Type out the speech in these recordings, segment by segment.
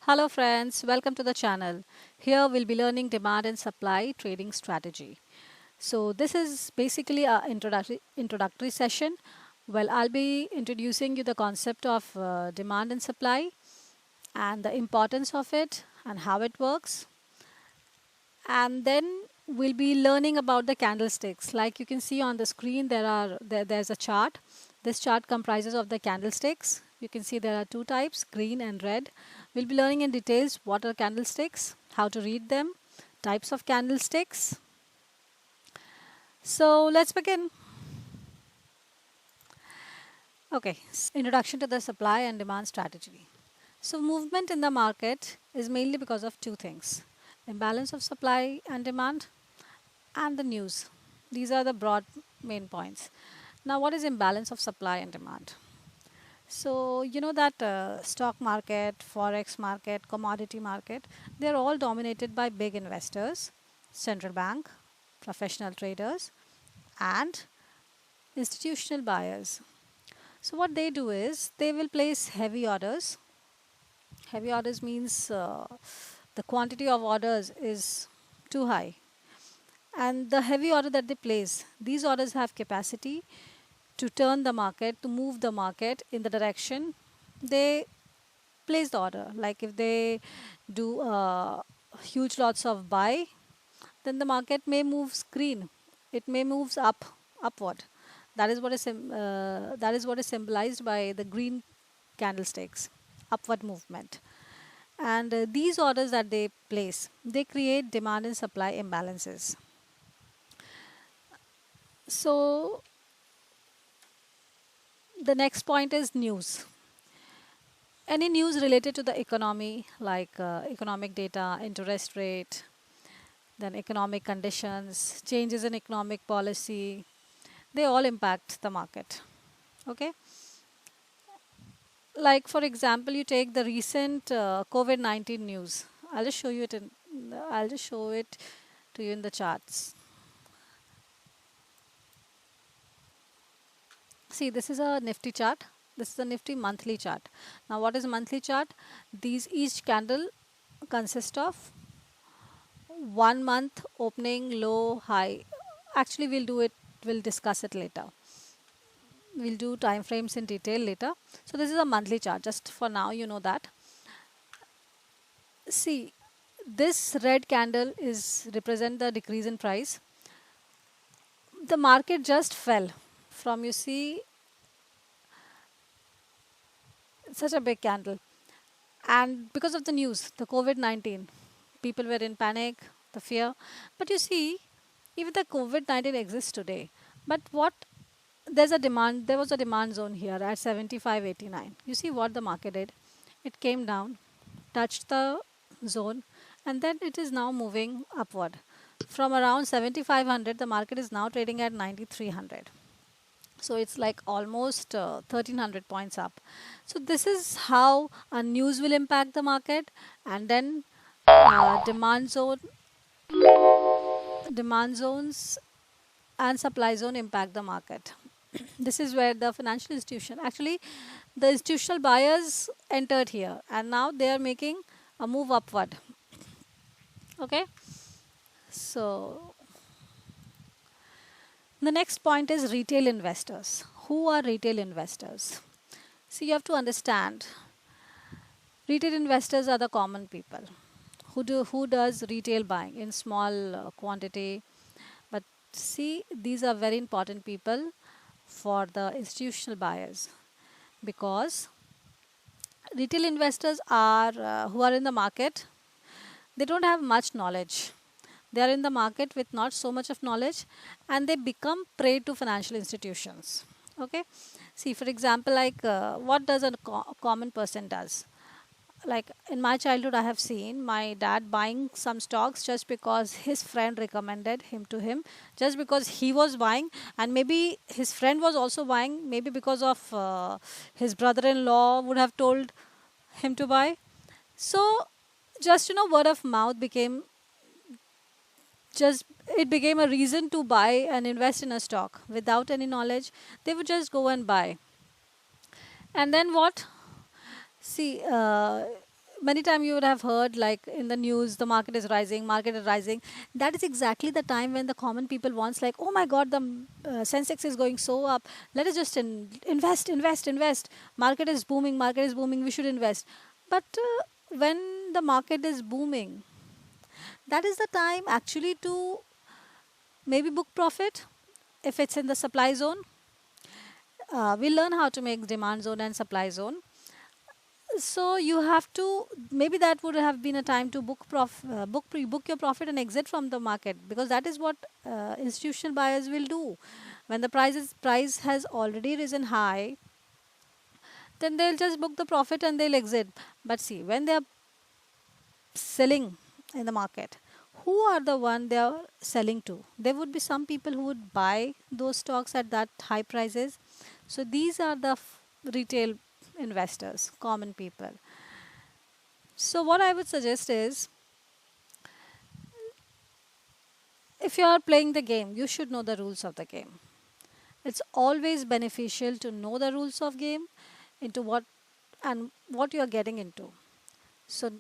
Hello friends, welcome to the channel. Here we'll be learning demand and supply trading strategy. So this is basically a introductory session. Well, I'll be introducing you the concept of demand and supply and the importance of it and how it works. And then we'll be learning about the candlesticks. Like you can see on the screen, there's a chart. This chart comprises of the candlesticks. You can see there are two types, green and red. We'll be learning in details what are candlesticks, how to read them, types of candlesticks. So let's begin. Okay, introduction to the supply and demand strategy. So movement in the market is mainly because of two things: imbalance of supply and demand and the news. These are the broad main points. Now, what is imbalance of supply and demand? So, you know that stock market, forex market, commodity market, they're all dominated by big investors, central bank, professional traders, and institutional buyers. So, what they do is they will place heavy orders. Heavy orders means the quantity of orders is too high, and the heavy order that they place, these orders have capacity to turn the market, to move the market in the direction they place the order. Like if they do huge lots of buy, then the market may move green, it may moves upward. That is what is symbolized by the green candlesticks, upward movement. And these orders that they place, they create demand and supply imbalances. So the next point is news. Any news related to the economy, like economic data, interest rate, then economic conditions, changes in economic policy, they all impact the market. Okay. Like for example, you take the recent COVID-19 news. I'll just show it to you in the charts. See, this is a Nifty chart. This is a Nifty monthly chart. Now, what is a monthly chart? These each candle consist of 1 month opening, low, high. Actually, we'll discuss it later. We'll do time frames in detail later. So, this is a monthly chart. Just for now, you know that. See, this red candle is represent the decrease in price. The market just fell from, you see, such a big candle. And because of the news, the COVID-19, people were in panic, the fear. But you see, even the COVID-19 exists today. But what there was a demand zone here at 75.89. You see what the market did? It came down, touched the zone, and then it is now moving upward. From around 7500, the market is now trading at 9300. So it's like almost 1300 points up. So this is how news will impact the market, and then demand zone, demand zones, and supply zone impact the market. This is where the financial institution, actually the institutional buyers entered here, and now they are making a move upward. Okay. So the next point is retail investors. Who are retail investors? So you have to understand, retail investors are the common people who does retail buying in small quantity. But see, these are very important people for the institutional buyers, because retail investors are who are in the market, they don't have much knowledge. They are in the market with not so much of knowledge, and they become prey to financial institutions. Okay. See, for example, like what does a common person does? Like in my childhood, I have seen my dad buying some stocks just because his friend recommended him to him, just because he was buying, and maybe his friend was also buying, maybe because of his brother-in-law would have told him to buy. So just word of mouth became, just it became a reason to buy and invest in a stock without any knowledge. They would just go and buy. And then what? See, many times you would have heard like in the news, the market is rising, market is rising. That is exactly the time when the common people wants like, oh my god, the Sensex is going so up, let us just invest, invest, invest. Market is booming, market is booming, we should invest. But when the market is booming, that is the time actually to maybe book profit if it's in the supply zone. We learn how to make demand zone and supply zone. So you have to, maybe that would have been a time to book your profit and exit from the market, because that is what institutional buyers will do. When the price has already risen high, then they'll just book the profit and they'll exit. But see, when they are selling in the market, who are the one they are selling to? There would be some people who would buy those stocks at that high prices. So these are the retail investors, common people. So what I would suggest is, if you are playing the game, you should know the rules of the game. It's always beneficial to know the rules of game, into what you are getting into. So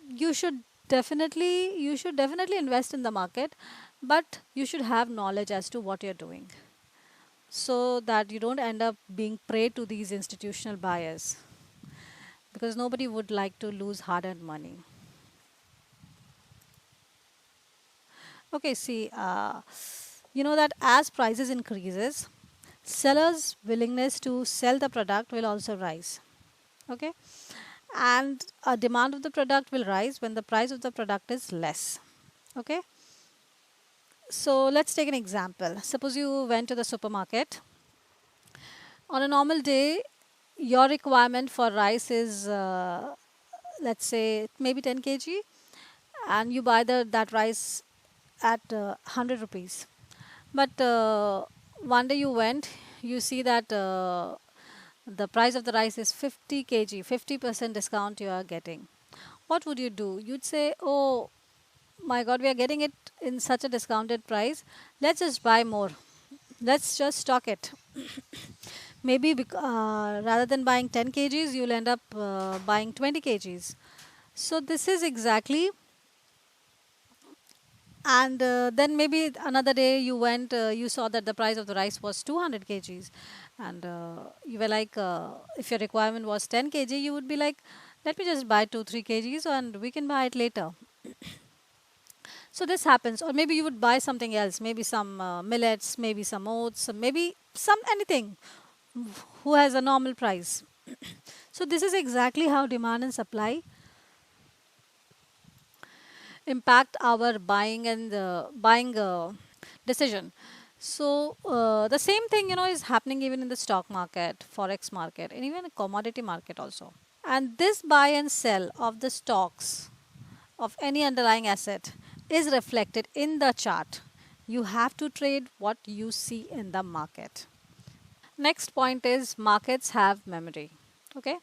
you should definitely invest in the market, but you should have knowledge as to what you're doing, so that you don't end up being prey to these institutional buyers, because nobody would like to lose hard-earned money. Okay, see, you know that as prices increases, sellers' willingness to sell the product will also rise. Okay, and a demand of the product will rise when the price of the product is less. Okay, so let's take an example. Suppose you went to the supermarket on a normal day. Your requirement for rice is, let's say, maybe 10 kg, and you buy that rice at 100 rupees. But one day you went, you see that the price of the rice is 50 kg, 50% discount you are getting. What would you do? You'd say, oh my god, we are getting it in such a discounted price. Let's just buy more. Let's just stock it. Maybe rather than buying 10 kgs, you'll end up buying 20 kgs. So this is exactly. And then maybe another day you went, you saw that the price of the rice was 200 kgs, and you were like, if your requirement was 10 kg, you would be like, let me just buy 2 3 kgs and we can buy it later. So this happens. Or maybe you would buy something else, maybe some millets, maybe some oats, maybe some anything who has a normal price. So this is exactly how demand and supply impact our buying and buying decision. So the same thing, is happening even in the stock market, forex market, and even the commodity market also. And this buy and sell of the stocks of any underlying asset is reflected in the chart. You have to trade what you see in the market. Next point is, markets have memory. Okay,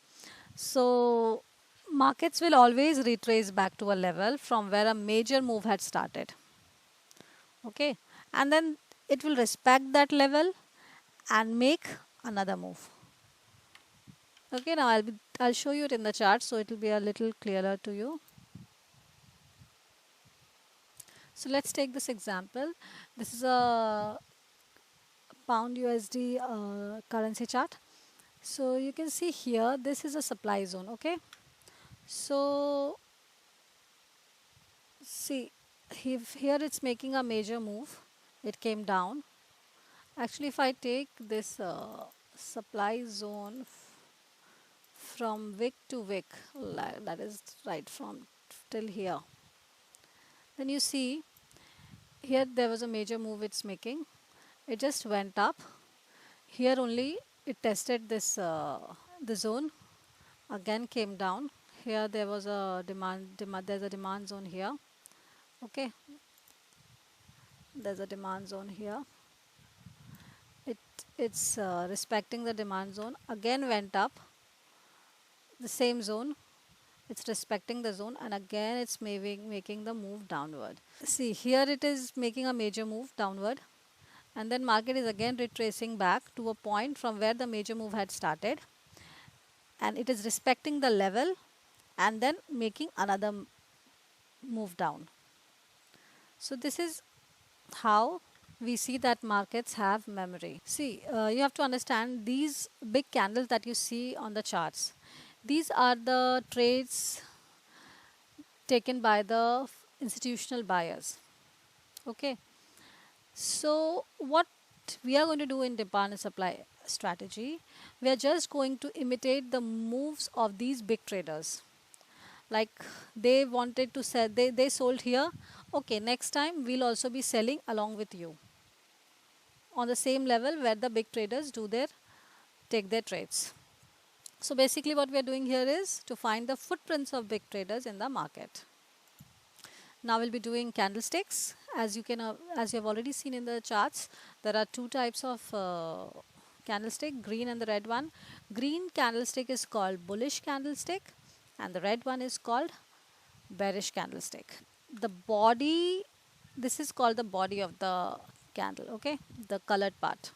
so markets will always retrace back to a level from where a major move had started. Okay, and then it will respect that level and make another move. Okay, now I'll show you it in the chart so it will be a little clearer to you. So let's take this example. This is a pound USD currency chart. So you can see here, this is a supply zone. Okay, so see, here it's making a major move. It came down. Actually, if I take this supply zone from wick to wick, that is right from till here, then you see here there was a major move it's making. It just went up. Here only it tested this the zone, again came down. Here there was a demand, there's a demand zone here. Okay, there's a demand zone here. It's respecting the demand zone, again went up the same zone. It's respecting the zone, and again it's making the move downward. See, here it is making a major move downward, and then market is again retracing back to a point from where the major move had started, and it is respecting the level and then making another move down. So this is how we see that markets have memory. See, you have to understand these big candles that you see on the charts. These are the trades taken by the institutional buyers. Okay. So what we are going to do in demand and supply strategy, we are just going to imitate the moves of these big traders. Like they wanted to sell, they sold here. Okay, next time we'll also be selling along with you on the same level where the big traders do their take their trades. So basically what we are doing here is to find the footprints of big traders in the market. Now we'll be doing candlesticks. As you have already seen in the charts, there are two types of candlestick, green and the red one. Green candlestick is called bullish candlestick, and the red one is called bearish candlestick. The body, this is called the body of the candle. Okay, the colored part.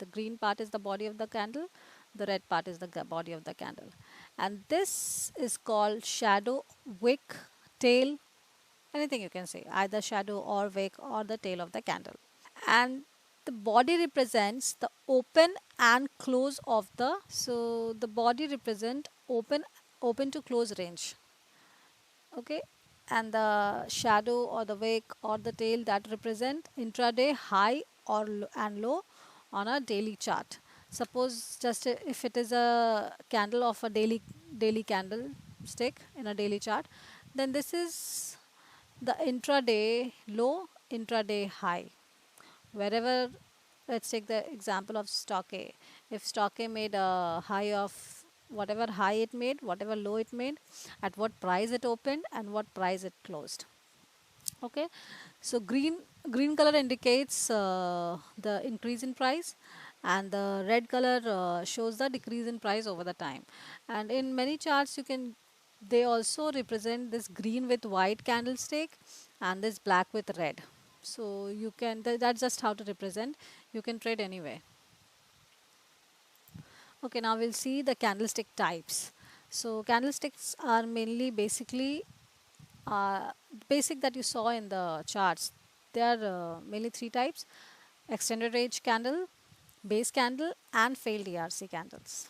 The green part is the body of the candle. The red part is the body of the candle, and this is called shadow, wick, tail, anything you can say, either shadow or wick or the tail of the candle. And the body represents the open and close of the, so the body represent open to close range. Okay, and the shadow or the wick or the tail that represent intraday high or and low on a daily chart. Suppose just if it is a candle of a daily candle stick in a daily chart, then this is the intraday low, intraday high. Wherever, let's take the example of stock A. If stock A made a high of whatever high it made, whatever low it made, at what price it opened and what price it closed. Okay, so green color indicates the increase in price, and the red color shows the decrease in price over the time. And in many charts you can, they also represent this green with white candlestick and this black with red. So you can, that's just how to represent. You can trade anyway. Okay, now we'll see the candlestick types. So candlesticks are mainly basically basic that you saw in the charts. There are mainly three types: extended range candle, base candle, and failed ERC candles.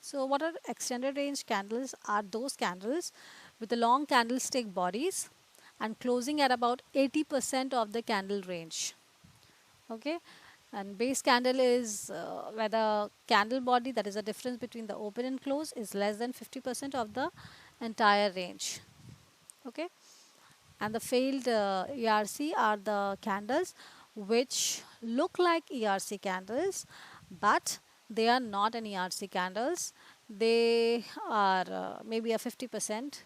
So what are extended range candles? Are those candles with the long candlestick bodies and closing at about 80% of the candle range. Okay, and base candle is where the candle body, that is the difference between the open and close, is less than 50% of the entire range. Okay, and the failed ERC are the candles which look like ERC candles, but they are not an ERC candles. They are maybe a 50%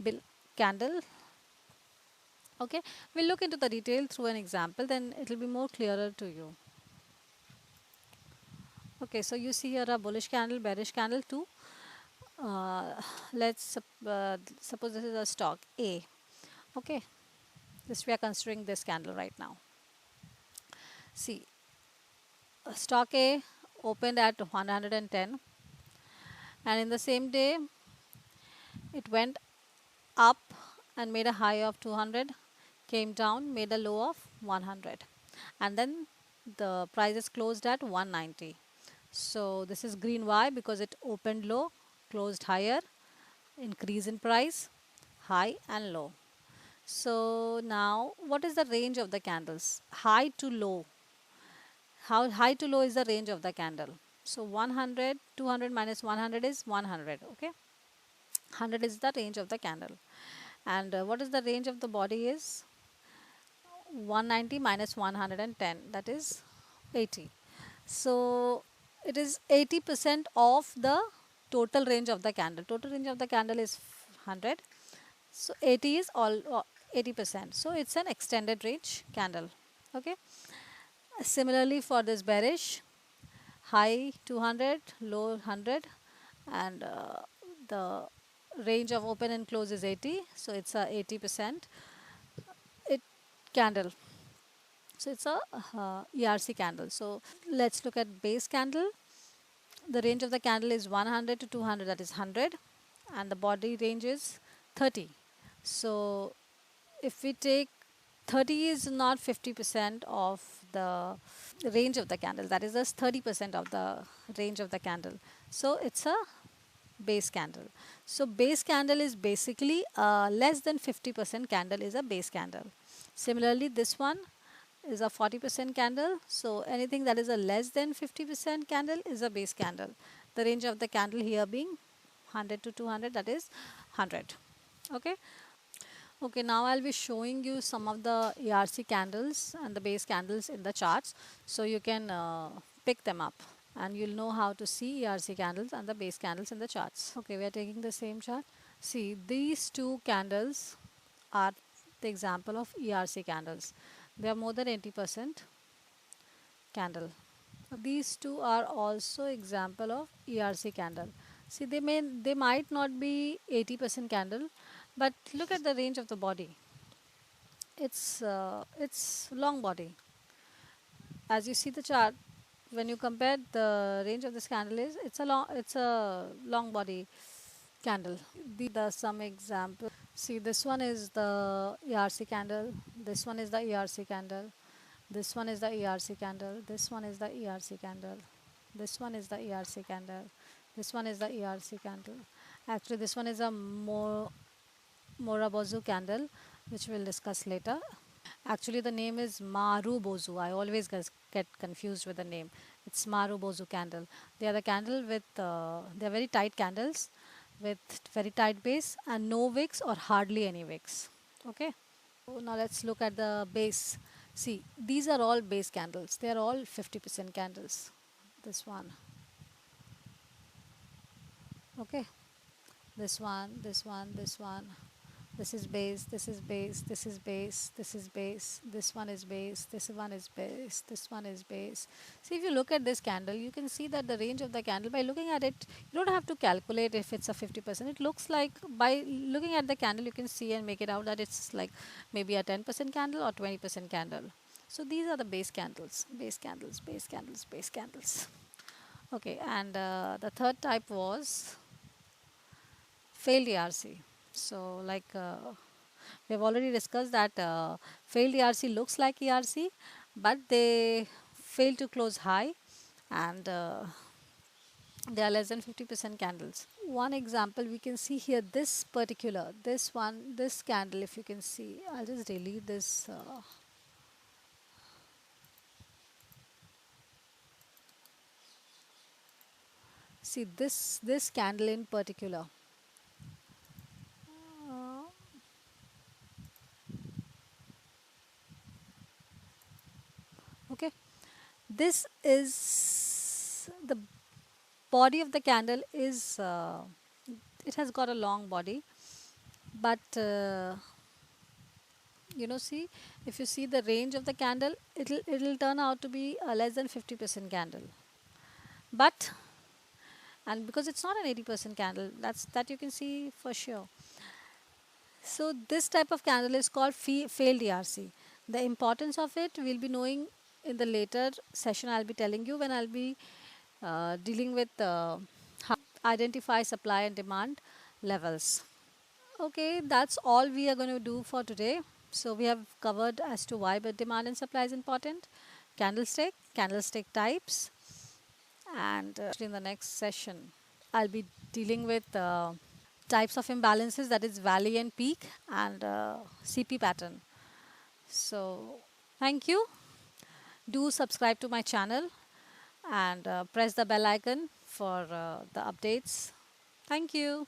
bill candle. Okay, we'll look into the detail through an example, then it will be more clearer to you. Okay, so you see here a bullish candle, bearish candle too. Let's suppose this is a stock A. Okay, this we are considering this candle right now. See, stock A opened at 110, and in the same day it went up and made a high of 200, came down, made a low of 100, and then the price is closed at 190. So this is green. Why? Because it opened low, closed higher, increase in price, high and low. So now what is the range of the candles? High to low. How high to low is the range of the candle? So 100, 200 minus 100 is 100. Okay, 100 is the range of the candle. And what is the range of the body is 190 minus 110, that is 80. So it is 80% of the total range of the candle. Total range of the candle is 100. So 80 is all 80%. So it's an extended range candle. Okay. Similarly for this bearish, high 200, low 100, and the range of open and close is 80. So it's a 80% it candle. So it's a ERC candle. So let's look at base candle. The range of the candle is 100 to 200, that is 100, and the body range is 30. So if we take 30 is not 50% of the range of the candle, that is just 30% of the range of the candle. So it's a base candle. So base candle is basically less than 50% candle is a base candle. Similarly, this one is a 40% candle. So anything that is a less than 50% candle is a base candle. The range of the candle here being 100 to 200, that is 100. Okay. Okay, now I'll be showing you some of the ERC candles and the base candles in the charts, so you can pick them up and you'll know how to see ERC candles and the base candles in the charts. Okay, we are taking the same chart. See, these two candles are the example of ERC candles. They are more than 80% candle. These two are also example of ERC candle. See, they might not be 80% candle, but look at the range of the body. It's long body. As you see the chart, when you compare the range of this candle is it's a long body candle. The some example. See, this one is the ERC candle. This one is the ERC candle. This one is the ERC candle. This one is the ERC candle. This one is the ERC candle. This one is the ERC candle. Actually, this one is a Morabozu candle, which we'll discuss later. Actually, the name is Marubozu. I always get confused with the name. It's Marubozu candle. They are the candle with, they are very tight candles with very tight base and no wicks or hardly any wicks. Okay. So now let's look at the base. See, these are all base candles. They are all 50% candles. This one. Okay. This one, this one, this one. This is base, this is base, this is base, this is base, this one is base, this one is base, this one is base. See, if you look at this candle, you can see that the range of the candle, by looking at it, you don't have to calculate if it's a 50%. It looks like, by looking at the candle, you can see and make it out that it's like maybe a 10% candle or 20% candle. So these are the base candles, base candles, base candles, base candles. Okay, and the third type was failed ERC. So like we have already discussed that failed ERC looks like ERC, but they fail to close high and they are less than 50% candles. One example we can see here, this particular, this one, this candle, if you can see, I'll just delete this. See this candle in particular. Uh, okay, this is the body of the candle is it has got a long body, but see, if you see the range of the candle, it'll turn out to be a less than 50% candle. But and because it's not an 80% candle, that you can see for sure. So this type of candle is called failed ERC. The importance of it we'll be knowing in the later session. I'll be telling you when I'll be dealing with how identify supply and demand levels. Okay, that's all we are going to do for today. So we have covered as to why demand and supply is important, candlestick types, and in the next session, I'll be dealing with types of imbalances, that is valley and peak, and CP pattern. So thank you. Do subscribe to my channel and press the bell icon for the updates. Thank you.